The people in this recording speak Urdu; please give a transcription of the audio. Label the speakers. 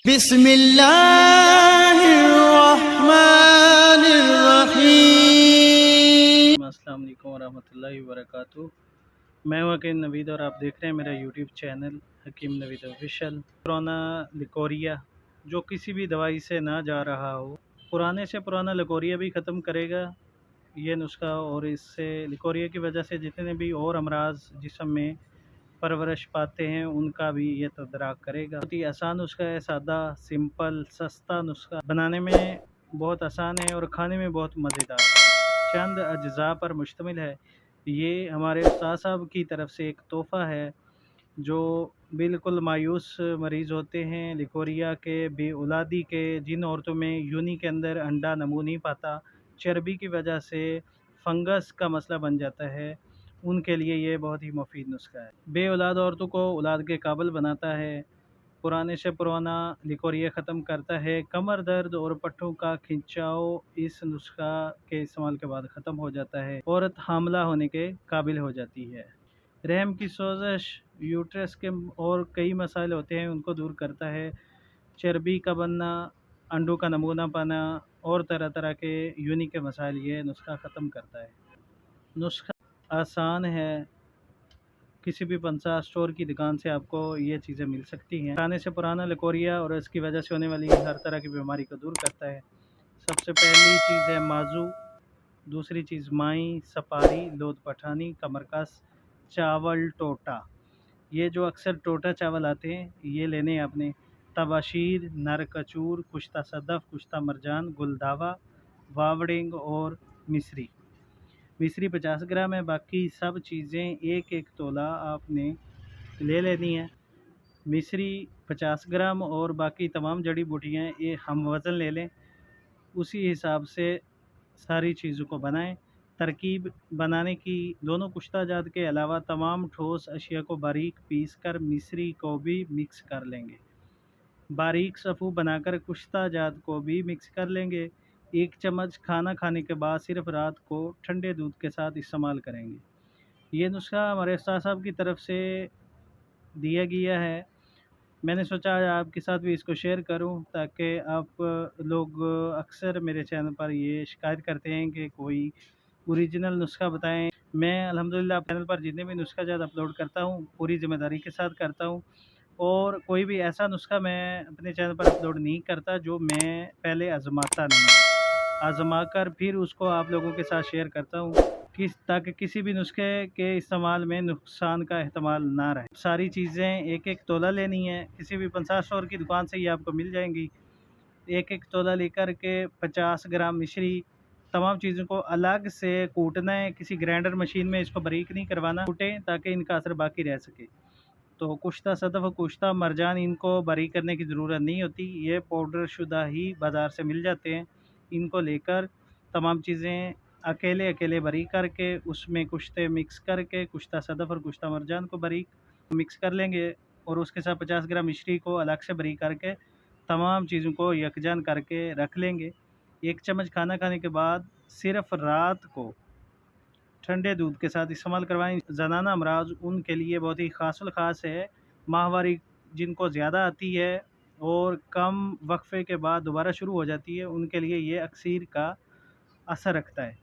Speaker 1: بسم اللہ الرحمن الرحیم۔
Speaker 2: السلام علیکم ورحمۃ اللہ وبرکاتہ۔ میں ہوں حکیم نوید اور آپ دیکھ رہے ہیں میرا یوٹیوب چینل حکیم نوید آفیشیل۔ پرانا لکوریا جو کسی بھی دوائی سے نہ جا رہا ہو، پرانے سے پرانا لکوریا بھی ختم کرے گا یہ نسخہ، اور اس سے لکوریا کی وجہ سے جتنے بھی اور امراض جسم میں پرورش پاتے ہیں ان کا بھی یہ تدارک کرے گا۔ بہت ہی آسان نسخہ ہے، سادہ، سمپل، سستا نسخہ، بنانے میں بہت آسان ہے اور کھانے میں بہت مزیدار ہے۔ چند اجزاء پر مشتمل ہے۔ یہ ہمارے استاد صاحب کی طرف سے ایک تحفہ ہے جو بالکل مایوس مریض ہوتے ہیں لکوریا کے، بے اولادی کے، جن عورتوں میں یونی کے اندر انڈا نمو نہیں پاتا، چربی کی وجہ سے فنگس کا مسئلہ بن جاتا ہے، ان کے لیے یہ بہت ہی مفید نسخہ ہے۔ بے اولاد عورتوں کو اولاد کے قابل بناتا ہے، پرانے سے پرانا لکوریا ختم کرتا ہے، کمر درد اور پٹھوں کا کھنچاؤ اس نسخہ کے استعمال کے بعد ختم ہو جاتا ہے، عورت حاملہ ہونے کے قابل ہو جاتی ہے۔ رحم کی سوزش، یوٹرس کے اور کئی مسائل ہوتے ہیں ان کو دور کرتا ہے، چربی کا بننا، انڈوں کا نمو نہ پانا اور طرح طرح کے یونی کے مسائل یہ نسخہ ختم کرتا ہے۔ نسخہ آسان ہے، کسی بھی پنسا اسٹور کی دکان سے آپ کو یہ چیزیں مل سکتی ہیں۔ پرانے سے پرانا لکوریا اور اس کی وجہ سے ہونے والی ہر طرح کی بیماری کو دور کرتا ہے۔ سب سے پہلی چیز ہے مازو، دوسری چیز مائیں، سپاری، لود پٹھانی، کمرکس، چاول ٹوٹا۔ یہ جو اکثر ٹوٹا چاول آتے ہیں یہ لینے آپ نے، تباشیر، نر کچور، کشتہ صدف، کشتہ مرجان، گلداوا، واوڑنگ اور مصری۔ مصری 50 گرام ہے، باقی سب چیزیں ایک ایک تولہ آپ نے لے لینی ہے۔ مصری 50 گرام اور باقی تمام جڑی بوٹیاں یہ ہم وزن لے لیں، اسی حساب سے ساری چیزوں کو بنائیں۔ ترکیب بنانے کی، دونوں کشتہ جات کے علاوہ تمام ٹھوس اشیاء کو باریک پیس کر مصری کو بھی مکس کر لیں گے۔ باریک صفو بنا کر کشتہ جات کو بھی مکس کر لیں گے۔ 1 چمچ کھانا کھانے کے بعد صرف رات کو ٹھنڈے دودھ کے ساتھ استعمال کریں گے۔ یہ نسخہ ہمارے استاد صاحب کی طرف سے دیا گیا ہے، میں نے سوچا آپ کے ساتھ بھی اس کو شیئر کروں تاکہ آپ لوگ اکثر میرے چینل پر یہ شکایت کرتے ہیں کہ کوئی اوریجنل نسخہ بتائیں۔ میں الحمدللہ چینل پر جتنے بھی نسخہ جات اپلوڈ کرتا ہوں پوری ذمہ داری کے ساتھ کرتا ہوں، اور کوئی بھی ایسا نسخہ میں اپنے چینل پر اپلوڈ نہیں کرتا جو میں پہلے آزماتا نہیں، آزما کر پھر اس کو آپ لوگوں کے ساتھ شیئر کرتا ہوں تاکہ کسی بھی نسخے کے استعمال میں نقصان کا احتمال نہ رہے۔ ساری چیزیں ایک ایک تولہ لینی ہے، کسی بھی پنسا اسٹور کی دکان سے یہ آپ کو مل جائیں گی۔ ایک ایک تولہ لے کر کے 50 گرام مشری، تمام چیزوں کو الگ سے کوٹنا ہے، کسی گرائنڈر مشین میں اس کو باریک نہیں کروانا، کوٹیں تاکہ ان کا اثر باقی رہ سکے۔ تو کشتہ صدف و کشتہ مرجان ان کو باریک کرنے کی ضرورت نہیں ہوتی، یہ پاؤڈر شدہ ہی بازار سے مل جاتے ہیں۔ ان کو لے کر تمام چیزیں اکیلے اکیلے باریک کر کے اس میں کشتے مکس کر کے کشتہ صدف اور کشتہ مرجان کو باریک مکس کر لیں گے، اور اس کے ساتھ 50 گرام مشری کو الگ سے باریک کر کے تمام چیزوں کو یکجان کر کے رکھ لیں گے۔ 1 چمچ کھانا کھانے کے بعد صرف رات کو ٹھنڈے دودھ کے ساتھ استعمال کروائیں۔ زنانہ امراض ان کے لیے بہت ہی خاص الخاص ہے، ماہواری جن کو زیادہ آتی ہے اور کم وقفے کے بعد دوبارہ شروع ہو جاتی ہے، ان کے لیے یہ اکثیر کا اثر رکھتا ہے۔